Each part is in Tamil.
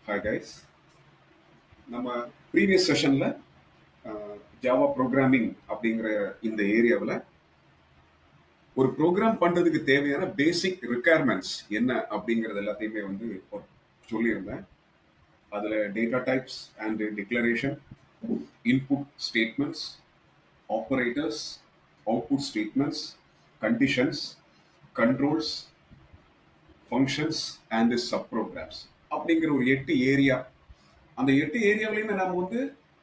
Hi guys. நம்ம ப்ரீவியஸ் செஷனில் ஜாவா ப்ரோக்ராமிங் அப்படிங்கிற இந்த ஏரியாவில் ஒரு ப்ரோக்ராம் பண்ணுறதுக்கு தேவையான பேசிக் ரிக்குயர்மெண்ட்ஸ் என்ன அப்படிங்கிறது எல்லாத்தையுமே வந்து சொல்லியிருந்தேன். அதில் data types and declaration, input statements, operators, output statements, conditions, controls, functions and subprograms அப்படிங்கிற ஒரு 8 ஏரியா. அந்த 8 ஏரியாவிலையுமே நம்ம வந்து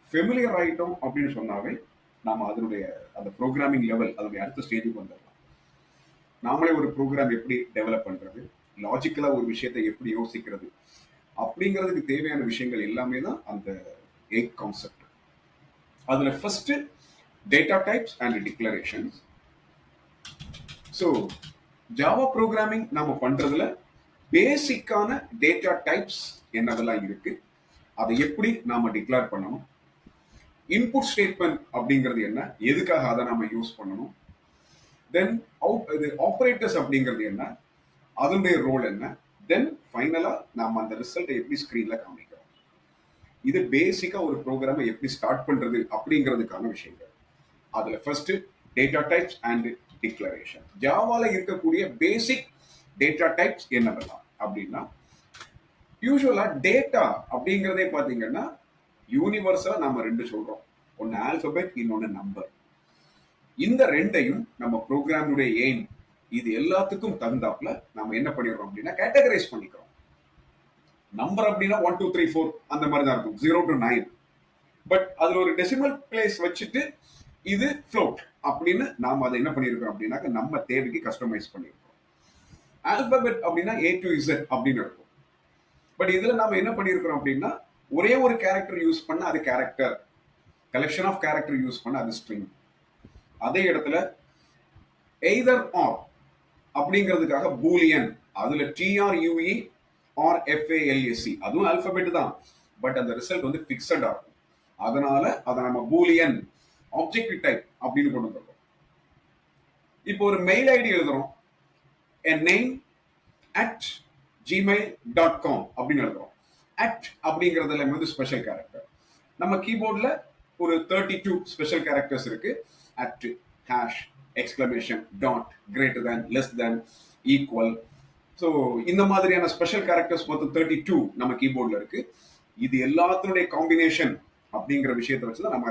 ஃபெமிலியர் ஆகிட்டோம் அப்படின்னு சொன்னாவே நாம அதனுடைய அந்த ப்ரோக்ராமிங் லெவல் அதனுடைய அடுத்த ஸ்டேஜுக்கு வந்துடலாம். நாமளே ஒரு ப்ரோக்ராம் எப்படி டெவலப் பண்றது, லாஜிக்கலா ஒரு விஷயத்தை எப்படி யோசிக்கிறது அப்படிங்கிறதுக்கு தேவையான விஷயங்கள் எல்லாமே தான் அந்த 8 கான்செப்ட். அதுல first data types and declarations. So Java programming நாம பண்றதுல பேசிக்கான டேட்டா டைப்ஸ் என்னதெல்லாம் இருக்கு, அதை எப்படி நாம டிக்ளேர் பண்ணணும், இன்புட் ஸ்டேட்மெண்ட் அப்படிங்கிறது என்ன, எதுக்காக அதை நாம யூஸ் பண்ணணும், தென் ஆப்பரேட்டர்ஸ் அப்படிங்கிறது என்ன, அதனுடைய ரோல் என்ன, தென் ஃபைனலா நாம அந்த ரிசல்ட்டை எப்படி ஸ்கிரீன்ல காமிக்கிறோம். இது பேசிக்கா ஒரு ப்ரோக்ராமை எப்படி ஸ்டார்ட் பண்றது அப்படிங்கிறதுக்கான விஷயங்கள். அதுல first data types and declaration. ஜாவால இருக்கக்கூடிய பேசிக் டேட்டா டைப்ஸ் என்னவெல்லாம் அப்படின்னா, யூஸ்வலா டேட்டா அப்படிங்கிறதே பாத்தீங்கன்னா யூனிவர்சலா நம்ம ரெண்டு சொல்றோம், ஒன்னு ஆல்பபெட், இன்னொன்னு நம்பர். இந்த ரெண்டையும் நம்ம ப்ரோக்ராமுடைய எய்ம் இது எல்லாத்துக்கும் தகுந்தாப்புல நம்ம என்ன பண்ணிடுறோம் அப்படின்னா கேட்டகரைஸ் பண்ணிக்கிறோம். நம்பர் அப்படின்னா 1 2 3 4 அந்த மாதிரி தான் இருக்கும், 0 to 9. பட் அதுல ஒரு டெசிமல் பிளேஸ் வச்சுட்டு இது ஃப்ளோட் அப்படின்னு நாம அதை என்ன பண்ணிருக்கோம் அப்படின்னா நம்ம தேவைக்கு கஸ்டமைஸ் பண்ணிருக்கோம். ஆல்பபெட் அப்படின்னா A to Z அப்படின்னு இருக்கும். பட் இதுல நாம என்ன பண்ணிருக்கிறோம் அப்படின்னா ஒரே ஒரு கேரக்டர் யூஸ் பண்ண அது character, collection of character use பண்ண அது ஸ்ட்ரிங். அதே இடத்துல எய்தர் ஆர் அப்படிங்கிறதுக்காக பூலியன், அதுல TRUE or FALSC, அதுவும் ஆல்பபெட் தான், பட் அந்த ரிசல்ட் வந்து பிக்சட் ஆகும். அதனால அதை நம்ம பூலியன் ஆப்ஜெக்ட் டைப் அப்படின்னு கொண்டு வந்துடுறோம். இப்போ ஒரு மெயில் ஐடி எழுதுறோம், a name at gmail.com அப்படின்னு எழுதுறோம். அட் அப்படிங்கிறதுல வந்து ஸ்பெஷல் கேரக்டர். நம்ம கீபோர்ட்ல ஒரு 32 ஸ்பெஷல் கேரக்டர்ஸ் இருக்கு. At, hash, exclamation, dot, greater than, less than, equal. So இந்த மாதிரியான ஸ்பெஷல் கேரக்டர்ஸ் மொத்தம் 32 நம்ம கீபோர்ட்ல இருக்கு. இது எல்லாத்தினுடைய காம்பினேஷன் அப்படிங்கிற விஷயத்தை வச்சுதான் நம்ம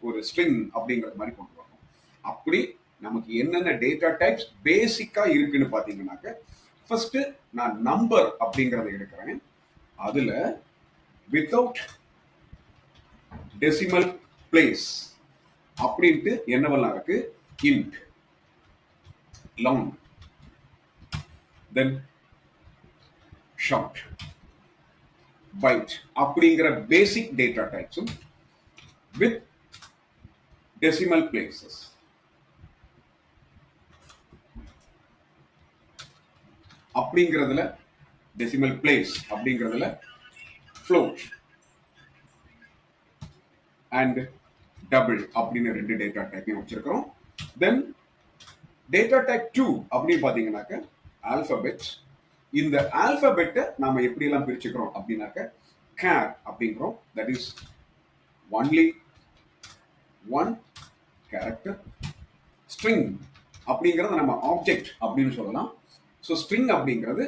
ஒரு ஸ்ட்ரிங் அப்படிங்கிற மாதிரி கொண்டு வரணும். அப்படி நமக்கு என்னென்ன டேட்டா டைப்ஸ் பேசிக்கா இருக்குன்னு பாத்தீங்கன்னாக்க, ஃபர்ஸ்ட் நான் நம்பர் அப்படிங்கறத எடுக்கிறேன். அதுல வித்தவுட் டெசிமல் பிளேஸ் அப்படின்ட்டு என்னவெல்லாம் இருக்கு, int, long, then short, byte அப்படிங்கிற பேசிக் டேட்டா டைப்ஸும் வித் டெசிமல் பிளேசஸ். அப்படிங்கிறதுல டெசிமல் பிளேஸ் அப்படிங்கிறதுல ஃப்ளோட் அண்ட் டபுள் அப்படின்னு ரெண்டு டேட்டா டைப்பையும் வச்சிருக்கிறோம். தென் டேட்டா டைப் 2 அப்படின்னு பாத்தீங்கன்னாக்க ஆல்பபெட். இந்த ஆல்பபெட்டை நாம எப்படி எல்லாம் பிரிச்சுக்கிறோம் அப்படின்னாக்க கேர் அப்படிங்கிறோம், that is only one character. String அப்படிங்கறது நம்ம ஆப்ஜெக்ட் அப்படின்னு சொல்லலாம். ஸோ ஸ்ட்ரிங் அப்படிங்கிறது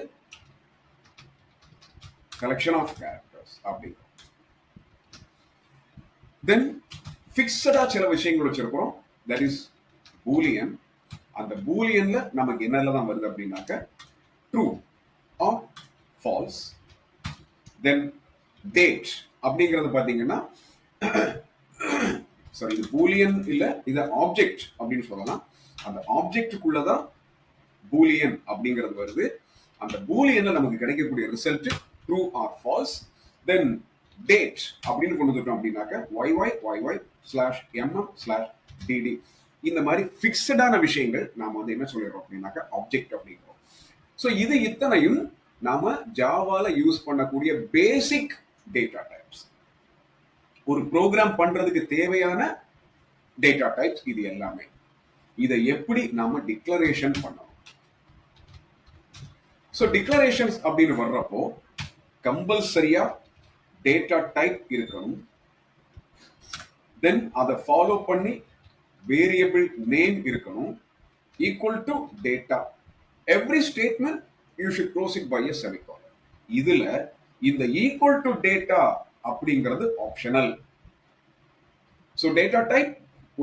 கலெக்ஷன் ஆஃப் கேரக்டர்ஸ் அப்படிங்கிறோம். தென் பிக்ஸடா சில விஷயங்கள் வச்சிருக்கிறோம், தட் இஸ் பூலியன். அந்த பூலியன்ல நமக்கு என்னெல்லாம் வருது அப்படின்னாக்க true or false. Then date அப்படிங்கிறது பாத்தீங்கன்னா சாரி, இது பூலியன் இல்ல, இது ஆப்ஜெக்ட் அப்படின்னு சொல்லலாம். அந்த ஆப்ஜெக்டுக்குள்ளதான் பூலியன் அப்படிங்கிறது வருது. அந்த பூலியன்ல நமக்கு கிடைக்கக்கூடிய result true or false. Then date அப்படின்னு கொண்டு வந்துட்டோம் அப்படின்னாக்க YY/MM/DD. இந்த மாதிரி பிக்ஸடான விஷயங்கள் நாம வந்து என்ன சொல்லிடுறோம் அப்படின்னாக்க ஆப்ஜெக்ட் அப்படிங்கிறோம். ஸோ இது இத்தனையும் நாம ஜாவால யூஸ் பண்ணக்கூடிய பேசிக் டேட்டா டைப்ஸ். ஒரு ப்ரோக்ராம் பண்றதுக்கு தேவையான டேட்டா டைப்ஸ் இது எல்லாமே. இதை எப்படி நாம டிக்ளரேஷன் பண்ணணும். ஸோ டிக்ளரேஷன்ஸ் அப்படின்னு வர்றப்போ கம்பல்சரியா டேட்டா டைப் இருக்கணும். தென் அதை ஃபாலோ பண்ணி வேரியபிள் நேம் இருக்கணும். Equal to data. Every statement you should close it by a semicolon. இதுல இந்த ஈக்குவல் டு டேட்டா அப்படிங்கிறது ஆப்ஷனல். ஸோ டேட்டா டைப்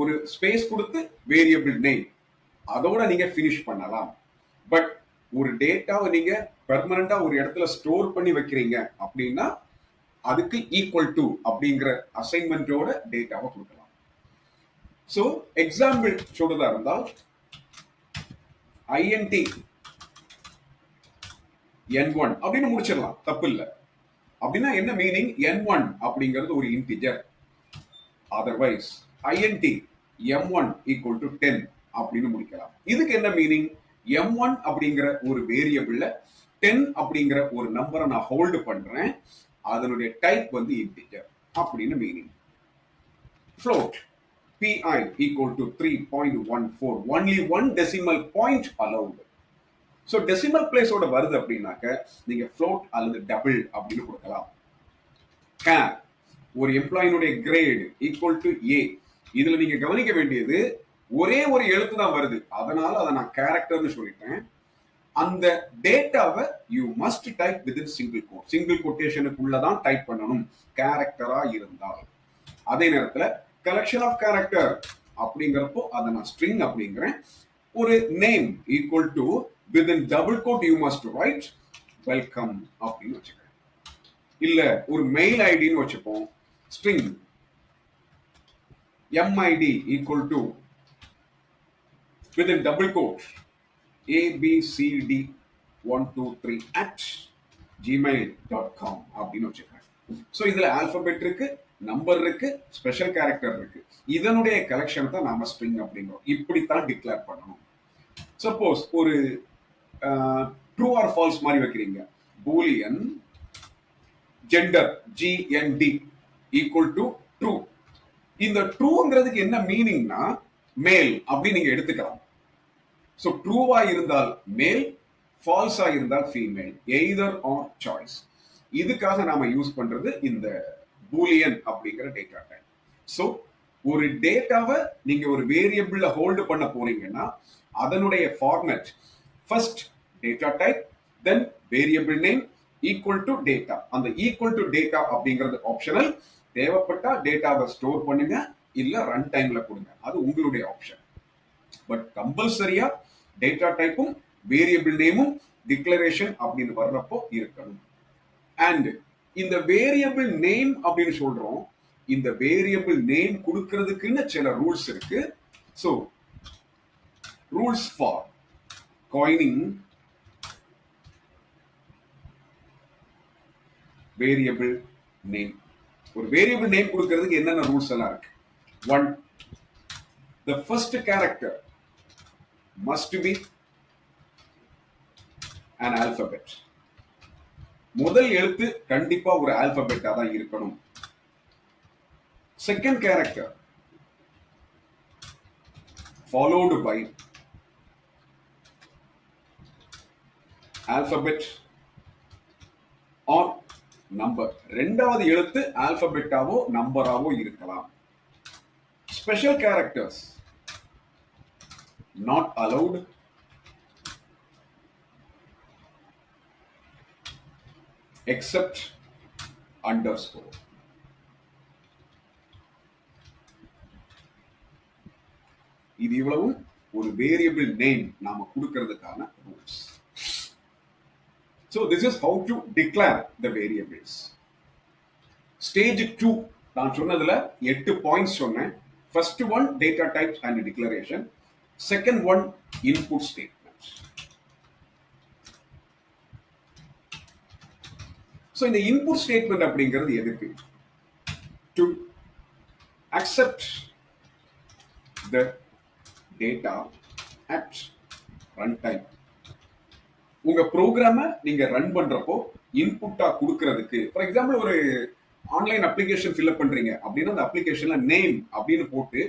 ஒரு ஸ்பேஸ் கொடுத்து வேரியபிள் நேம் அதோட நீங்க ஃபினிஷ் பண்ணலாம். பட் ஒரு டேட்டாவை நீங்க பெர்மனண்டா ஒரு இடத்துல ஸ்டோர் பண்ணி வைக்கிறீங்க அப்படின்னா அதுக்கு ஈக்குவல் டு அப்படிங்கிற அசைன்மெண்டோட டேட்டாவை கொடுக்கலாம். ஸோ எக்ஸாம்பிள் சொல்றதா இருந்தால் ஐஎன்டி N1 அப்படின்னு முடிச்சிடலாம், தப்பு இல்லை. அப்படின்னா என்ன மீனிங்? N1 அப்படிங்கிறது ஒரு integer. Otherwise INT M1 equal to 10 அப்படின்னு முடிக்கலாம். இதுக்கு என்ன மீனிங்? M1 அப்படிங்கிற ஒரு வேரியபிள்ல 10 அப்படிங்கிற ஒரு நம்பரை நான் ஹோல்டு பண்றேன், அதனுடைய டைப் வந்து இன்டிஜர் அப்படின்னு meaning. float PI equal to 3.14, only one decimal point allowed. So decimal பிளேஸோட வருது அப்படின்னாக்க நீங்க float அல்லது டபுள் அப்படின்னு கொடுக்கலாம். கேர் ஒரு எம்ப்ளாயினுடைய கிரேட் ஈக்குவல் டு A. இதுல நீங்க கவனிக்க வேண்டியது ஒரே ஒரு எழுத்து தான் வருது, அதனால அதை நான் கேரக்டர்னு சொல்லிட்டேன். அந்த டேட்டாவை you must type with single quote, single கோட்டேஷனுக்குள்ளதான் டைப் பண்ணணும் கேரக்டரா இருந்தால். அதே நேரத்தில் கலெக்ஷன் ஆஃப் கேரக்டர் அப்படிங்கிறப்போ அதை நான் ஸ்ட்ரிங் அப்படிங்கிறேன். ஒரு name equal to within double quote you must write welcome அப்படின்னு வச்சுக்கிறேன். இல்ல ஒரு மெயில் ஐடின்னு வச்சுப்போம், string MID equal to within double quote abcd123 at gmail.com அப்படின்னு வச்சுக்கிறேன். ஸோ இதுல ஆல்பபெட் இருக்கு, நம்பர் இருக்கு, ஸ்பெஷல் கேரக்டர் இருக்கு. இதனுடைய கலெக்ஷன் தான் நாம ஸ்ட்ரிங் அப்படிங்கிறோம். இப்படித்தான் டிக்ளேர் பண்ணணும். சப்போஸ் ஒரு ட்ரூ ஆர் ஃபால்ஸ் மாதிரி வைக்கிறீங்க, Boolean gender GND equal to true. இந்த ட்ரூங்கிறதுக்கு என்ன மீனிங்னா மேல் அப்படின்னு நீங்க எடுத்துக்கலாம். ஸோ ட்ரூவா இருந்தால் மேல், ஃபால்ஸா இருந்தால் ஃபீமேல், எய்தர் ஆர் சாய்ஸ். இதுக்காக நாம யூஸ் பண்றது இந்த பூலியன் அப்படிங்கிற டேட்டா டைப். ஸோ ஒரு டேட்டாவை நீங்க ஒரு வேரியபிள்ல ஹோல்டு பண்ண போறீங்கன்னா அதனுடைய format first data type, then variable name equal to data. அந்த ஈக்குவல் டு டேட்டா அப்படிங்கிறது ஆப்ஷனல். தேவைப்பட்டா டேட்டாவை ஸ்டோர் பண்ணுங்க, இல்ல ரன் டைம்ல கொடுங்க, அது உங்களுடைய ஆப்ஷன். பட் கம்பல்சரியா டேட்டா டைப்பும் வேரியபிள் நேமும் டிக்ளரேஷன் அப்படின்னு வர்றப்போ இருக்கணும். அண்ட் இந்த வேரியபிள் நேம் அப்படின்னு சொல்றோம், இந்த வேரியபிள் நேம் கொடுக்கிறதுக்குன்னு சில ரூல்ஸ் இருக்கு. So rules for coining variable name. ஒரு வேரியபிள் நேம் கொடுக்கிறதுக்கு என்னென்ன ரூல்ஸ் எல்லாம் இருக்கு? 1. The first character must be an alphabet. முதல் எழுத்து கண்டிப்பா ஒரு ஆல்பபெட்டா தான் இருக்கணும். Second character followed by alphabet or number. ரெண்டாவது எழுத்து ஆல்பபெட்டாவோ நம்பராவோ இருக்கலாம். Special characters not allowed. Except underscore. இது இவ்வளவும் ஒரு வேரியபிள் நேம் நாம கொடுக்கிறதுக்கான rules. So this is how to declare the variables. Stage 2 நான் சொன்னதுல 8 பாயிண்ட்ஸ் சொன்னேன். First one data types and declaration. Second one input statements. So இந்த input statement அப்படிங்கிறது எதுக்கு? To accept the data at runtime. உங்க ப்ரோக்ராம நீங்க ரன் பண்றப்போ இன்புட்டா கொடுக்கிறதுக்கு, ஃபார் எக்ஸாம்பிள் ஒரு ஆன்லைன் அப்ளிகேஷன் ஃபில்அப் பண்றீங்க அப்படின்னா அந்த அப்ளிகேஷன்ல நேம் அப்படின்னு போட்டு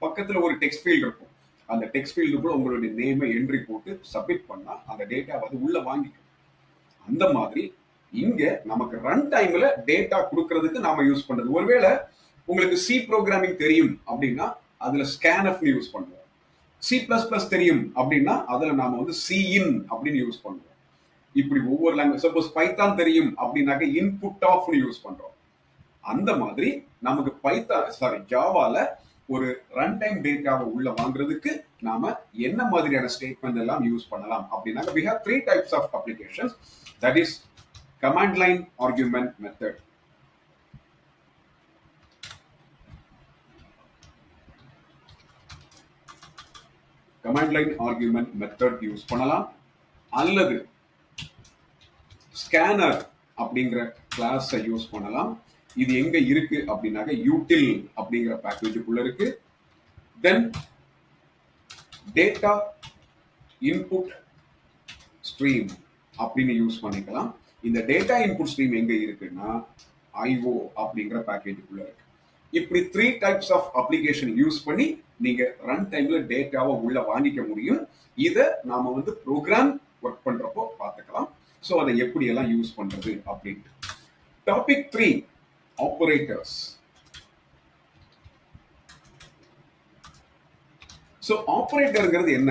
பக்கத்துல ஒரு டெக்ஸ்ட் ஃபீல்ட் இருக்கும். அந்த டெக்ஸ்ட் ஃபீல்டுக்குள்ள உங்களுடைய நேமை என்ட்ரி போட்டு சப்மிட் பண்ணா அந்த டேட்டா வந்து உள்ள வாங்கிக்கும். அந்த மாதிரி இங்க நமக்கு ரன் டைம்ல டேட்டா கொடுக்கறதுக்கு நாம யூஸ் பண்றது. ஒருவேளை உங்களுக்கு சி ப்ரோக்ராமிங் தெரியும் அப்படின்னா அதுல ஸ்கேன்எஃப் யூஸ் பண்ணுவோம். சி பிளஸ் பிளஸ் தெரியும் அப்படின்னா அதுல நாம வந்து சி இன் அப்படின்னு யூஸ் பண்ணுவோம். இப்படி ஒவ்வொரு லாங்குவேஜ், சப்போஸ் பைத்தான் தெரியும் அப்படின்னாக்க இன்புட் ஆஃப் யூஸ் பண்றோம். அந்த மாதிரி நமக்கு பைத்தான் ஜாவால ஒரு ரன் டைம் டேட்டாவை உள்ள வாங்குறதுக்கு நாம என்ன மாதிரியான ஸ்டேட்மெண்ட் எல்லாம் யூஸ் பண்ணலாம் அப்படின்னா we have 3 types of applications, that is command line argument method. Command line argument method use பண்ணலாம், அல்லது ஸ்கேனர் அப்படிங்கிற கிளாஸை யூஸ் பண்ணலாம். இது எங்க இருக்கு அப்படின்னாக்க யூட்டில் அப்படிங்கிற பேக்கேஜுக்குள்ள இருக்கு. தென் டேட்டா இன்புட் ஸ்ட்ரீம் அப்படின்னு யூஸ் பண்ணிக்கலாம். இந்த டேட்டா இன்புட் ஸ்ட்ரீம் எங்க இருக்குன்னா ஐஓ அப்படிங்கிற பேக்கேஜுக்குள்ள இருக்கு. இப்படி 3 types of அப்ளிகேஷன் யூஸ் பண்ணி நீங்க ரன் டைம்ல டேட்டாவை உள்ள வாங்கிக்க முடியும். இதை நாம வந்து ப்ரோக்ராம் ஒர்க் பண்றப்போ பார்த்துக்கலாம். ஸோ அதை எப்படி எல்லாம் யூஸ் பண்றது அப்படின்ட்டு. Topic 3, operators. ஸோ ஆப்பரேட்டர்ங்கிறது என்ன?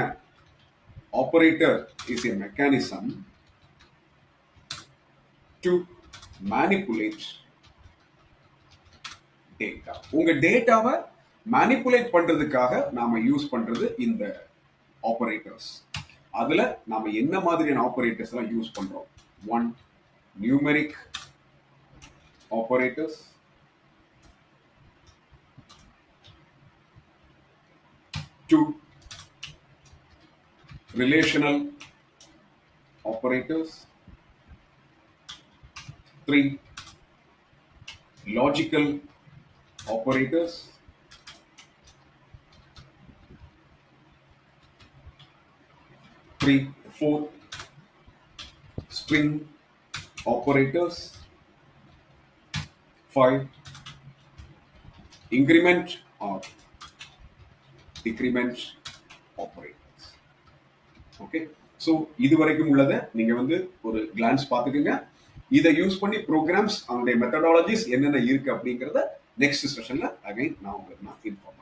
Operator is a mechanism to manipulate data. உங்க டேட்டாவை மேனிபுலேட் பண்றதுக்காக நாம யூஸ் பண்றது இந்த ஆப்பரேட்டர்ஸ். அதுல நாம என்ன மாதிரியான ஆப்பரேட்டர்ஸ் எல்லாம் யூஸ் பண்றோம்? 1, numeric operators. 2, relational operators. 3, logical operators. 4, string operators. 5, increment or decrement operators. Okay, so இதுவரைக்கும் உள்ளதை நீங்க வந்து ஒரு glance பார்த்துக்கங்க. இதை யூஸ் பண்ணி ப்ரோக்ராம்ஸ் அவங்களுடைய மெத்தடாலஜிஸ் என்னென்ன இருக்கு அப்படிங்கிறத நெக்ஸ்ட் செஷன்ல அகைன் நான் உங்களுக்கு இன்ஃபார்ம்